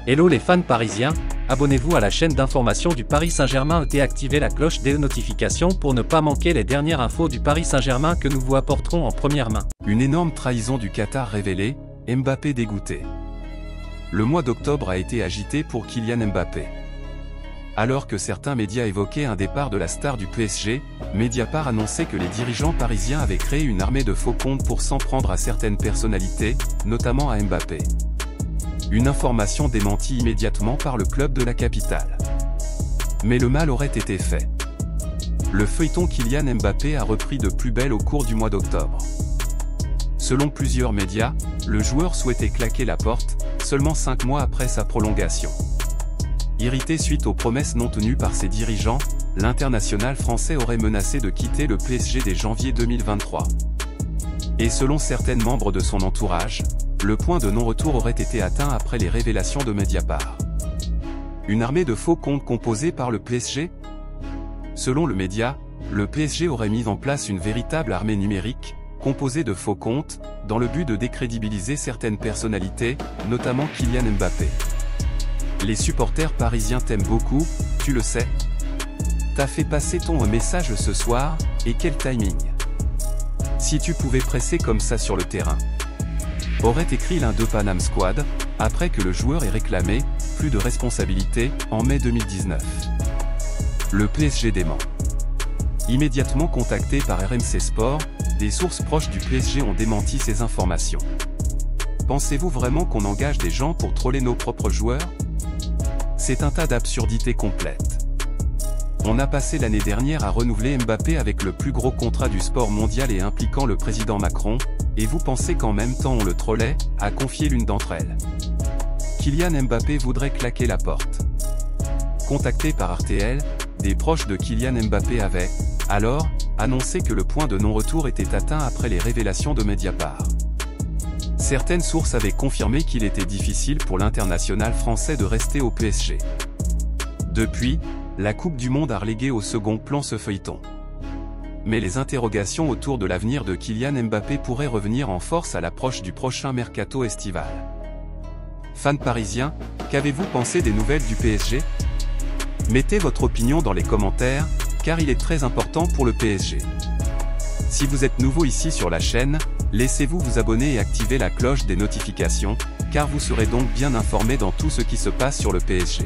Hello les fans parisiens, abonnez-vous à la chaîne d'information du Paris Saint-Germain et activez la cloche des notifications pour ne pas manquer les dernières infos du Paris Saint-Germain que nous vous apporterons en première main. Une énorme trahison du Qatar révélée, Mbappé dégoûté. Le mois d'octobre a été agité pour Kylian Mbappé. Alors que certains médias évoquaient un départ de la star du PSG, Mediapart annonçait que les dirigeants parisiens avaient créé une armée de faux comptes pour s'en prendre à certaines personnalités, notamment à Mbappé. Une information démentie immédiatement par le club de la capitale. Mais le mal aurait été fait. Le feuilleton Kylian Mbappé a repris de plus belle au cours du mois d'octobre. Selon plusieurs médias, le joueur souhaitait claquer la porte, seulement 5 mois après sa prolongation. Irrité suite aux promesses non tenues par ses dirigeants, l'international français aurait menacé de quitter le PSG dès janvier 2023. Et selon certains membres de son entourage, le point de non-retour aurait été atteint après les révélations de Mediapart. Une armée de faux comptes composée par le PSG? Selon le média, le PSG aurait mis en place une véritable armée numérique, composée de faux comptes, dans le but de décrédibiliser certaines personnalités, notamment Kylian Mbappé. Les supporters parisiens t'aiment beaucoup, tu le sais. T'as fait passer ton message ce soir, et quel timing! Si tu pouvais presser comme ça sur le terrain, aurait écrit l'un de Panam Squad, après que le joueur ait réclamé « plus de responsabilité » en mai 2019. Le PSG dément. Immédiatement contacté par RMC Sport, des sources proches du PSG ont démenti ces informations. Pensez-vous vraiment qu'on engage des gens pour troller nos propres joueurs? C'est un tas d'absurdités complètes. On a passé l'année dernière à renouveler Mbappé avec le plus gros contrat du sport mondial et impliquant le président Macron, et vous pensez qu'en même temps on le trollait, a confié l'une d'entre elles. Kylian Mbappé voudrait claquer la porte. Contacté par RTL, des proches de Kylian Mbappé avaient, alors, annoncé que le point de non-retour était atteint après les révélations de Mediapart. Certaines sources avaient confirmé qu'il était difficile pour l'international français de rester au PSG. Depuis, la Coupe du Monde a relégué au second plan ce feuilleton. Mais les interrogations autour de l'avenir de Kylian Mbappé pourraient revenir en force à l'approche du prochain mercato estival. Fans parisiens, qu'avez-vous pensé des nouvelles du PSG? Mettez votre opinion dans les commentaires, car il est très important pour le PSG. Si vous êtes nouveau ici sur la chaîne, laissez-vous vous abonner et activer la cloche des notifications, car vous serez donc bien informé dans tout ce qui se passe sur le PSG.